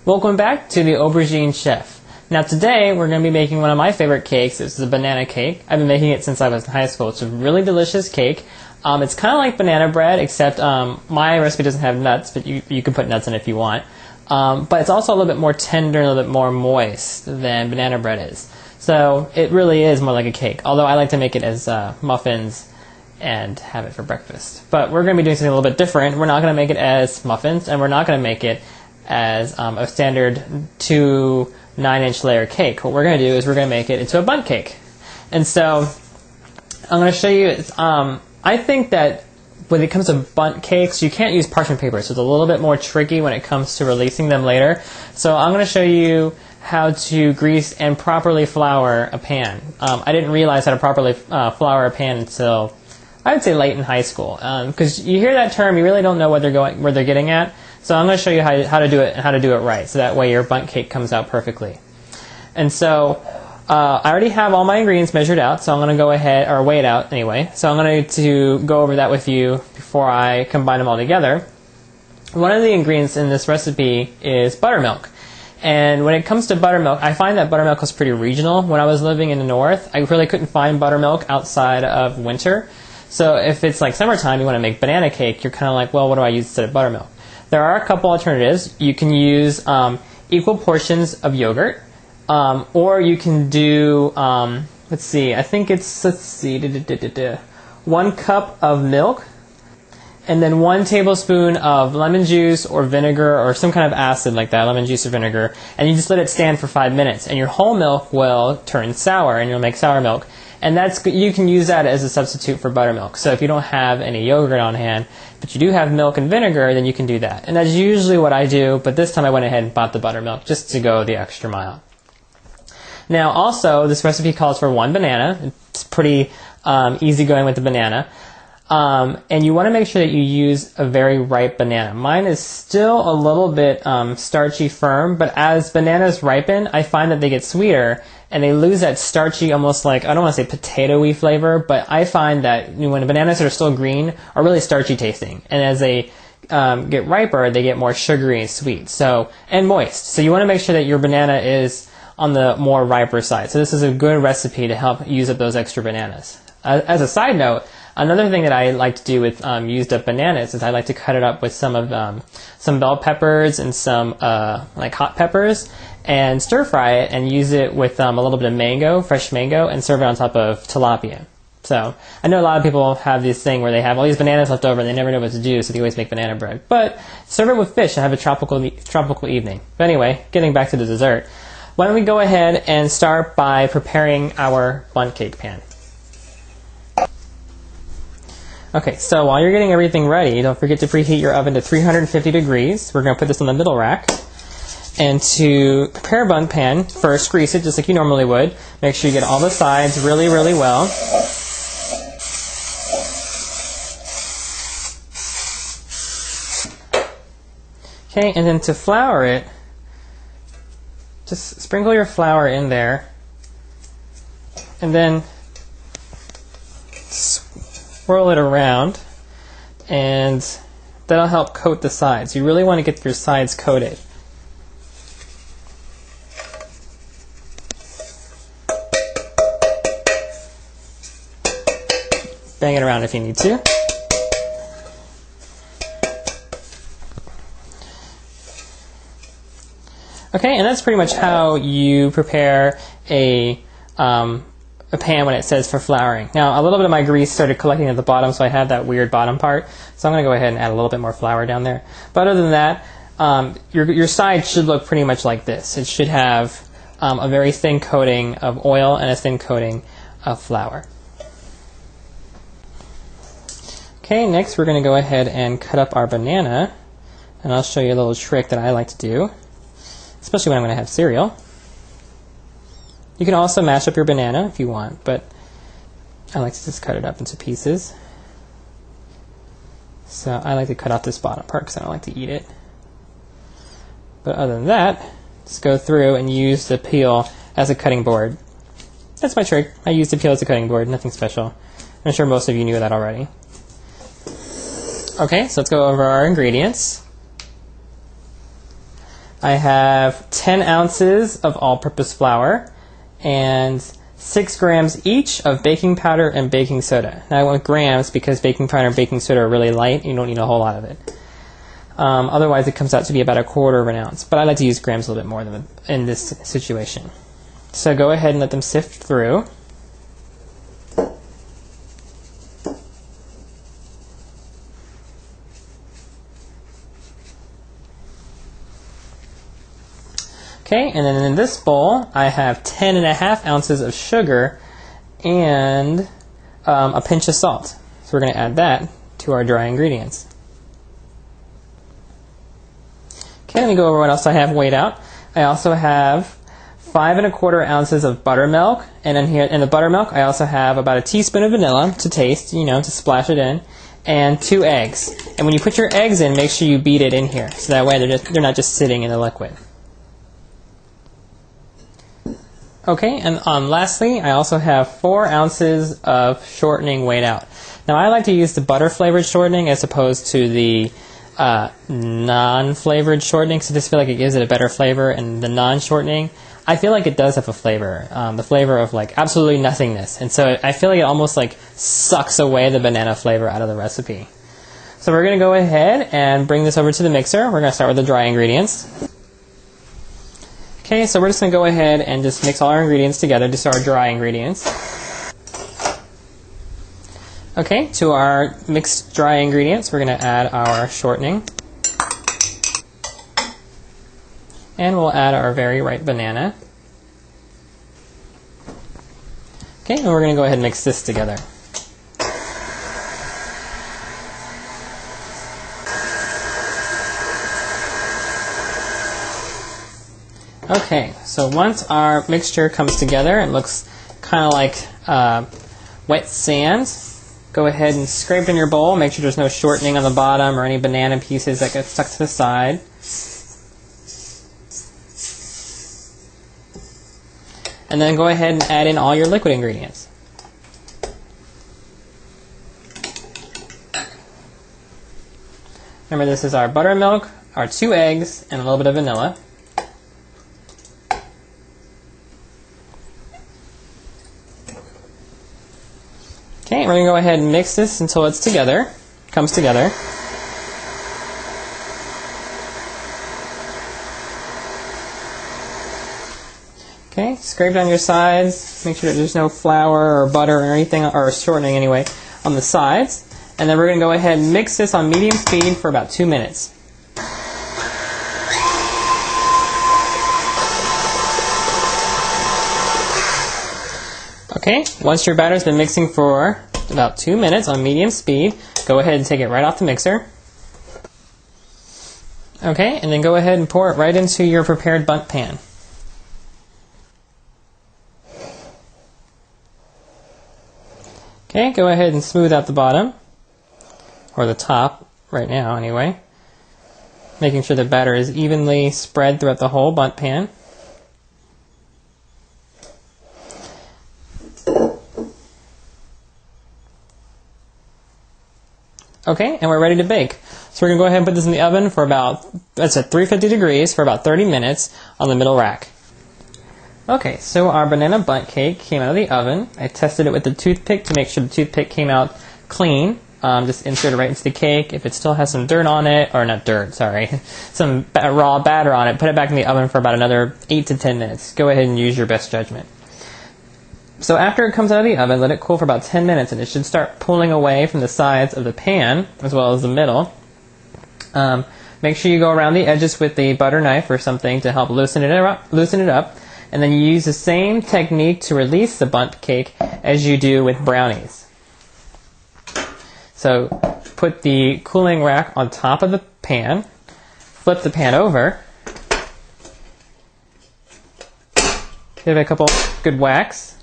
Welcome back to the Aubergine Chef. Now today we're going to be making one of my favorite cakes. This is a banana cake. I've been making it since I was in high school. It's a really delicious cake. It's kind of like banana bread, except my recipe doesn't have nuts, but you can put nuts in it if you want. But it's also a little bit more tender and a little bit more moist than banana bread is. So it really is more like a cake, although I like to make it as muffins and have it for breakfast. But we're going to be doing something a little bit different. We're not going to make it as muffins, and we're not going to make it as a standard 2 9-inch layer cake. What we're going to do is we're going to make it into a bundt cake. And so I'm going to show you, I think that when it comes to bundt cakes, you can't use parchment paper, so it's a little bit more tricky when it comes to releasing them later. So I'm going to show you how to grease and properly flour a pan. I didn't realize how to properly flour a pan until, I would say, late in high school. Because you hear that term, you really don't know where they're getting at. So I'm going to show you how to do it and how to do it right, so that way your bundt cake comes out perfectly. And so I already have all my ingredients measured out, so I'm going to go ahead, or weigh it out anyway. So I'm going to go over that with you before I combine them all together. One of the ingredients in this recipe is buttermilk. And when it comes to buttermilk, I find that buttermilk is pretty regional. When I was living in the north, I really couldn't find buttermilk outside of winter. So if it's like summertime, you want to make banana cake, you're kind of like, well, what do I use instead of buttermilk? There are a couple alternatives. You can use equal portions of yogurt, or you can do, let's see, I think it's, 1 cup of milk, and then 1 tablespoon of lemon juice or vinegar or some kind of acid like that, lemon juice or vinegar, and you just let it stand for 5 minutes, and your whole milk will turn sour, and you'll make sour milk. And you can use that as a substitute for buttermilk. So if you don't have any yogurt on hand, but you do have milk and vinegar, then you can do that. And that's usually what I do, but this time I went ahead and bought the buttermilk just to go the extra mile. Now also, this recipe calls for 1 banana. It's pretty easy going with the banana. And you want to make sure that you use a very ripe banana. Mine is still a little bit starchy firm, but as bananas ripen, I find that they get sweeter and they lose that starchy, almost like, I don't want to say potato-y flavor, but I find that when the bananas that are still green are really starchy tasting. And as they get riper, they get more sugary and sweet, and moist. So you want to make sure that your banana is on the more riper side. So this is a good recipe to help use up those extra bananas. As a side note, another thing that I like to do with used up bananas is I like to cut it up with some bell peppers and some like hot peppers, and stir fry it and use it with a little bit of mango, fresh mango, and serve it on top of tilapia. So I know a lot of people have this thing where they have all these bananas left over and they never know what to do, so they always make banana bread. But serve it with fish and have a tropical evening. But anyway, getting back to the dessert, why don't we go ahead and start by preparing our bundt cake pan. Okay, so while you're getting everything ready, don't forget to preheat your oven to 350 degrees. We're going to put this on the middle rack. And to prepare a bundt pan, first grease it just like you normally would. Make sure you get all the sides really, really well. Okay, and then to flour it, just sprinkle your flour in there. And then swirl it around, and that'll help coat the sides. You really want to get your sides coated. Bang it around if you need to. Okay, and that's pretty much how you prepare a pan when it says for flouring. Now, a little bit of my grease started collecting at the bottom, so I have that weird bottom part. So I'm going to go ahead and add a little bit more flour down there. But other than that, your side should look pretty much like this. It should have a very thin coating of oil and a thin coating of flour. Okay, next we're going to go ahead and cut up our banana. And I'll show you a little trick that I like to do, especially when I'm going to have cereal. You can also mash up your banana if you want, but I like to just cut it up into pieces. So I like to cut off this bottom part because I don't like to eat it. But other than that, just go through and use the peel as a cutting board. That's my trick. I use the peel as a cutting board, nothing special. I'm sure most of you knew that already. Okay, so let's go over our ingredients. I have 10 ounces of all-purpose flour and 6 grams each of baking powder and baking soda. Now I went with grams because baking powder and baking soda are really light. You don't need a whole lot of it. Otherwise it comes out to be about 1/4 of an ounce. But I like to use grams a little bit more than in this situation. So go ahead and let them sift through. Okay, and then in this bowl, I have 10.5 ounces of sugar and a pinch of salt. So we're going to add that to our dry ingredients. Okay, let me go over what else I have weighed out. I also have 5¼ ounces of buttermilk, and then here in the buttermilk, I also have about a teaspoon of vanilla to taste, to splash it in, and 2 eggs. And when you put your eggs in, make sure you beat it in here, so that way they're not just sitting in the liquid. Okay, and lastly, I also have 4 ounces of shortening weighed out. Now, I like to use the butter-flavored shortening as opposed to the non-flavored shortening, because I just feel like it gives it a better flavor. And the non-shortening, I feel like it does have a flavor, the flavor of like absolutely nothingness. And so I feel like it almost like sucks away the banana flavor out of the recipe. So we're going to go ahead and bring this over to the mixer. We're going to start with the dry ingredients. Okay, so we're just going to go ahead and just mix all our ingredients together, just our dry ingredients. Okay, to our mixed dry ingredients, we're going to add our shortening. And we'll add our very ripe banana. Okay, and we're going to go ahead and mix this together. Okay, so once our mixture comes together, it looks kind of like wet sand. Go ahead and scrape it in your bowl. Make sure there's no shortening on the bottom or any banana pieces that get stuck to the side. And then go ahead and add in all your liquid ingredients. Remember, this is our buttermilk, our 2 eggs, and a little bit of vanilla. Okay, we're going to go ahead and mix this until it's together, comes together. Okay, scrape down your sides, make sure that there's no flour or butter or anything, or shortening anyway, on the sides. And then we're going to go ahead and mix this on medium speed for about 2 minutes. Okay, once your batter's been mixing for about 2 minutes on medium speed, go ahead and take it right off the mixer. Okay, and then go ahead and pour it right into your prepared bundt pan. Okay, go ahead and smooth out the bottom, or the top right now anyway, making sure the batter is evenly spread throughout the whole bundt pan. Okay, and we're ready to bake. So we're going to go ahead and put this in the oven for about, that's at 350 degrees for about 30 minutes on the middle rack. Okay, so our banana bundt cake came out of the oven. I tested it with the toothpick to make sure the toothpick came out clean. Just insert it right into the cake. If it still has some dirt on it, or not dirt, sorry, some raw batter on it, put it back in the oven for about another 8 to 10 minutes. Go ahead and use your best judgment. So after it comes out of the oven, let it cool for about 10 minutes, and it should start pulling away from the sides of the pan, as well as the middle. Make sure you go around the edges with a butter knife or something to help loosen it up. And then you use the same technique to release the bundt cake as you do with brownies. So put the cooling rack on top of the pan, flip the pan over, give it a couple good whacks,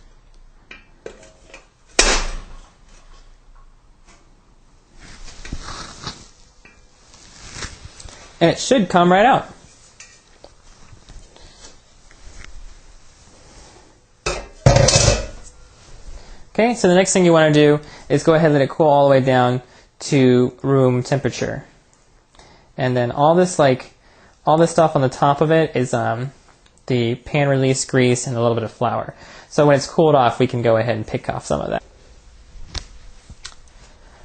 and it should come right out. Okay, so the next thing you want to do is go ahead and let it cool all the way down to room temperature. And then all All this stuff on the top of it is the pan release grease and a little bit of flour. So when it's cooled off, we can go ahead and pick off some of that.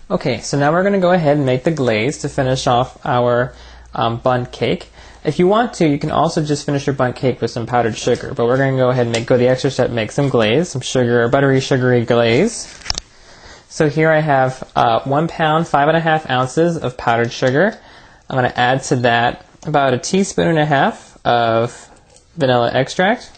Okay, so now we're going to go ahead and make the glaze to finish off our Bundt cake. If you want to, you can also just finish your Bundt cake with some powdered sugar, but we're going to go ahead and go the extra step, make some glaze, some sugar, buttery, sugary glaze. So here I have 1 pound, 5½ ounces of powdered sugar. I'm going to add to that about 1.5 teaspoons of vanilla extract.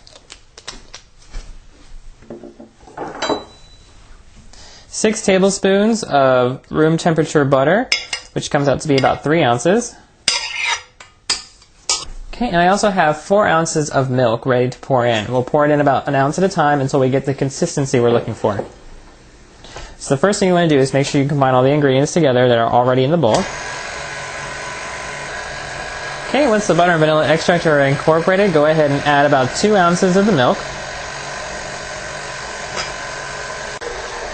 6 tablespoons of room temperature butter, which comes out to be about 3 ounces. Okay, and I also have 4 ounces of milk ready to pour in. We'll pour it in about 1 ounce at a time until we get the consistency we're looking for. So the first thing you want to do is make sure you combine all the ingredients together that are already in the bowl. Okay, once the butter and vanilla extract are incorporated, go ahead and add about 2 ounces of the milk.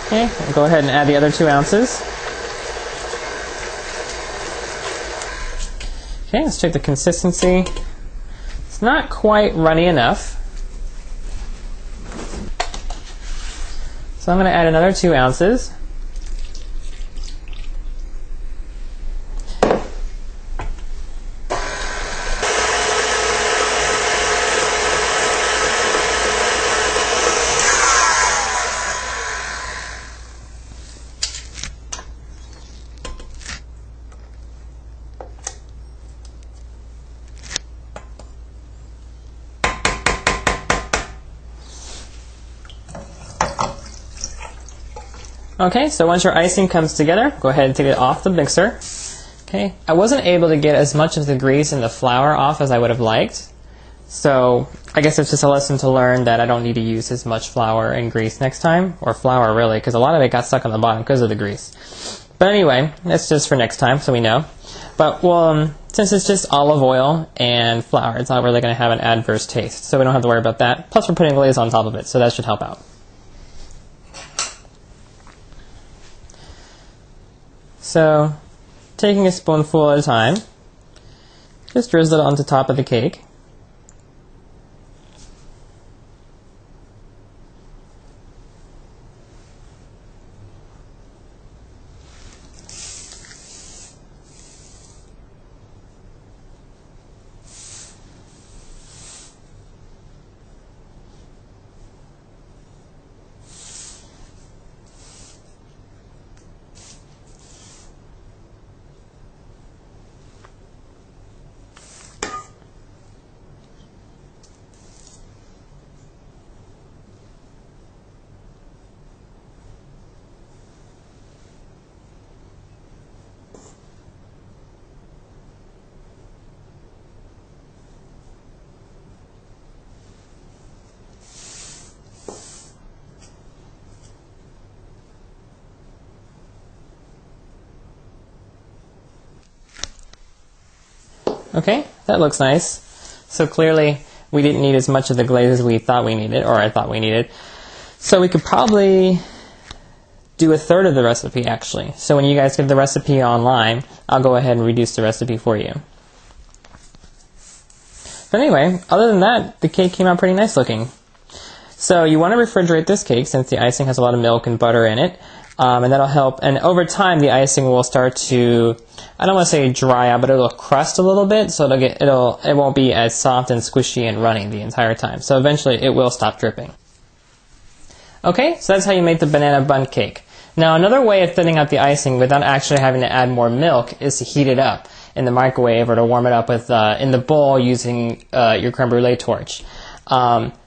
Okay, we'll go ahead and add the other 2 ounces. Okay, let's check the consistency. It's not quite runny enough. So I'm going to add another 2 ounces. Okay, so once your icing comes together, go ahead and take it off the mixer. Okay, I wasn't able to get as much of the grease and the flour off as I would have liked. So I guess it's just a lesson to learn that I don't need to use as much flour and grease next time, or flour really, because a lot of it got stuck on the bottom because of the grease. But anyway, that's just for next time, so we know. But well, since it's just olive oil and flour, it's not really going to have an adverse taste, so we don't have to worry about that. Plus we're putting glaze on top of it, so that should help out. So, taking a spoonful at a time, just drizzle it onto top of the cake. Okay, that looks nice. So clearly we didn't need as much of the glaze as we thought we needed, or I thought we needed. So we could probably do 1/3 of the recipe actually. So when you guys get the recipe online, I'll go ahead and reduce the recipe for you. But anyway, other than that, the cake came out pretty nice looking. So you want to refrigerate this cake since the icing has a lot of milk and butter in it. And that'll help. And over time, the icing will start to, I don't want to say dry out, but it'll crust a little bit, so it won't be as soft and squishy and runny the entire time. So eventually, it will stop dripping. Okay, so that's how you make the banana Bundt cake. Now, another way of thinning out the icing without actually having to add more milk is to heat it up in the microwave or to warm it up with in the bowl using your creme brulee torch.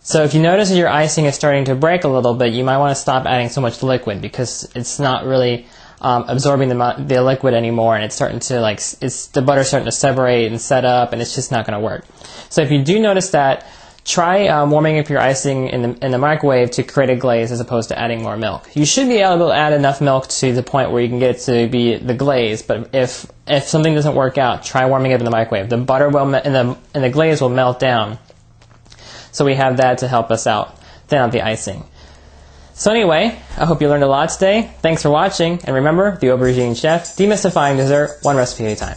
So if you notice that your icing is starting to break a little bit, you might want to stop adding so much liquid because it's not really absorbing the liquid anymore, and it's starting to the butter's starting to separate and set up, and it's just not going to work. So if you do notice that, try warming up your icing in the microwave to create a glaze as opposed to adding more milk. You should be able to add enough milk to the point where you can get it to be the glaze, but if something doesn't work out, try warming it up in the microwave. The butter and the glaze will melt down. So we have that to help us out, thin out the icing. So anyway, I hope you learned a lot today. Thanks for watching, and remember, the Aubergine Chef, demystifying dessert one recipe at a time.